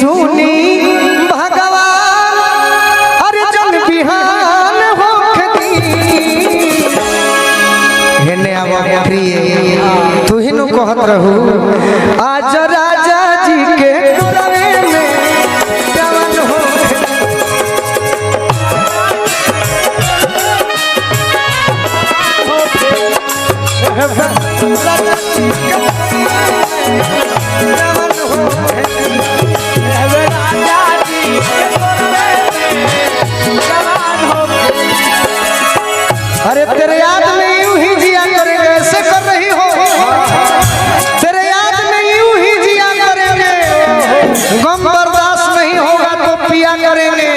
सुनी भगवान अरे जन बिहान होखती हेने आवा प्रिय तू ही नु कहत रहू आज राजा जी के कोरवे में जवान हो अरे तेरे याद में यूं ही जिया करेंगे ऐसे कर रही हो तेरे याद में यूं ही जिया करेंगे गम बर्दाश्त नहीं होगा तो पिया करेंगे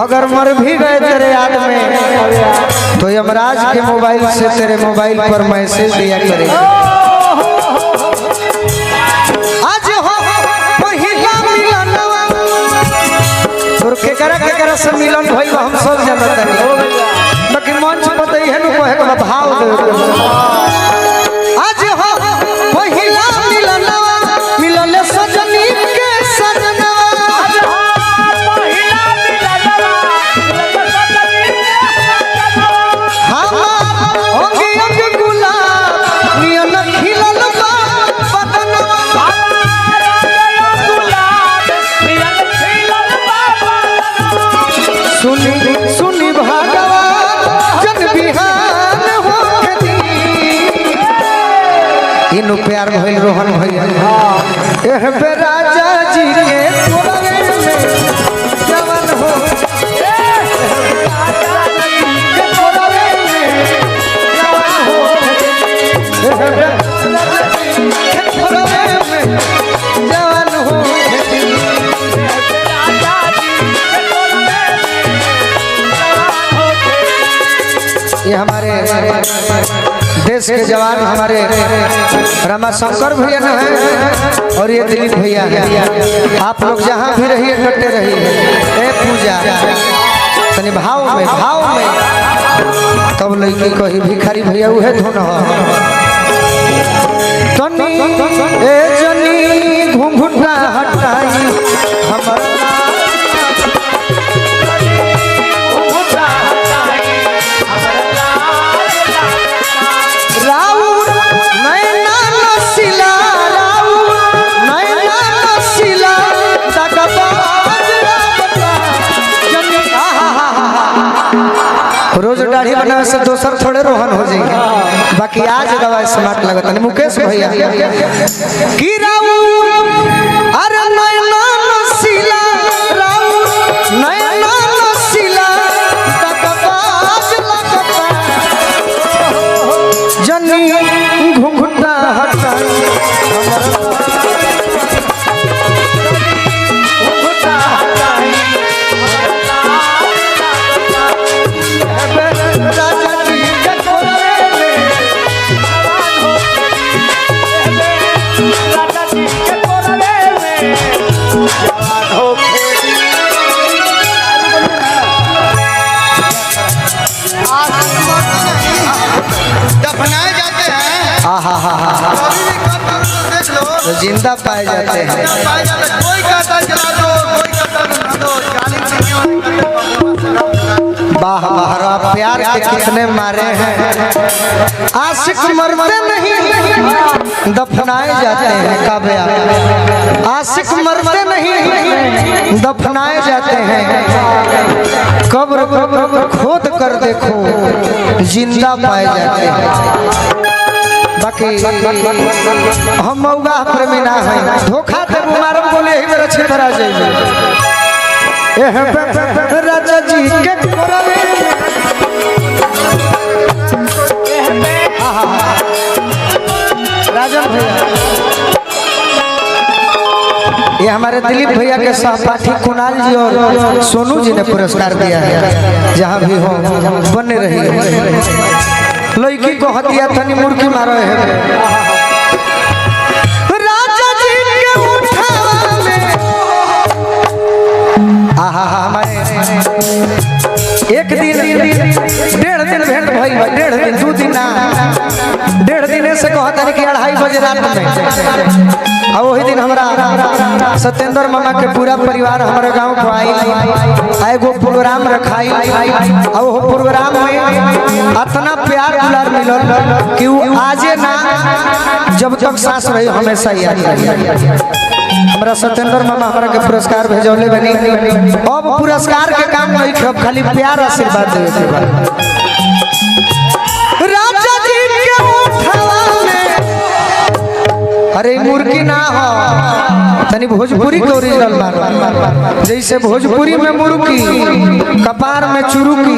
अगर मर भी गए तेरे याद में तो यमराज के मोबाइल से तेरे मोबाइल पर मैसेज दिया करेंगे आज हो पहिला मिलन केकरा से मिलन भइल हम सब जानत हनी बाकी मंच बताई है नु कहे के भाव दे आज हो पहिला मिलन मिलन सजनी के सजना आज हो पहिला मिलन मिलन सजनी के सजना हम होंगे अब गुलाब नियन खिलल बा बदनवा सुनी सुनी भगवान जन बिहान होखती इनु प्यार भइल रोहन भैया एह बे राजा जी के कोरवे में जवान हो राजा जी के कोरवे में जवान हो एह बे राजा जी के कोरवे में जवान हो ये हमारे देश के जवान हमारे रमाशंकर भैया न है और ये दिलीप भैया आप लोग जहाँ भी रहिए डटे रहिए ए पूजा तनी भाव में तब लड़की कही भिखारी भैया उहे धुन हो तनी ए जनी घुंघुटा हटाई हमर रोज दाढ़ी बनावे से दोसर थोड़े रोहन हो जाएगी बाकी आज दवा स्मार्ट लगता है मुकेश भैया की राऊ अरे नैना नसीला राऊ नैना नसीला तकबाज लगता जनी घुंघटा हटा दफनाए जाते हैं तो जिंदा पाए जाते हैं कोई कहता जला दो कोई कहता बना दो वाह वाह प्यार के कितने मारे हैं आशिक मरते नहीं दफनाए जाते हैं काव्या आशिक मरते नहीं दफनाए जाते हैं कब्र खोद कर देखो जिंदा पाए जाते हैं बाकी हम मौगा प्रेमी ना है धोखा दे मारम बोले ही मेरा छितरा जाइए एह राजा जी के कोरवे राजन भैया ये हमारे दिलीप भैया के सहपाठी कुणाल जी और सोनू जी ने पुरस्कार दिया है जहाँ भी हो बने रही लड़की को हथिया थनी मुर्गी मारो है राजा जी के उठावा में हमारे एक दिन 1.5 दिन भेंट भई 1.5 दिन 2 दिन ना 1.5 दिन से कहता है कि 2:30 बजे रात में और वही दिन हमारा सत्येंद्र मामा के पूरा परिवार हमारे गांव को आई एगो प्रोग्राम रखाई और वो प्रोग्राम में इतना प्यार दुलार मिलल कि वो आजे ना जब तक सांस रही हमेशा याद रही। हमारा सत्येंद्र मामा हमारा के पुरस्कार भेजौले बनी। अब पुरस्कार के काम नहीं अब खाली प्यार आशीर्वाद देवे के बाद। राजा जी के उठावा में अरे मुर्गी ना हो तनी भोजपुरी के ओरिजिनल मार जैसे भोजपुरी में मुर्गी कपार में चुरुकी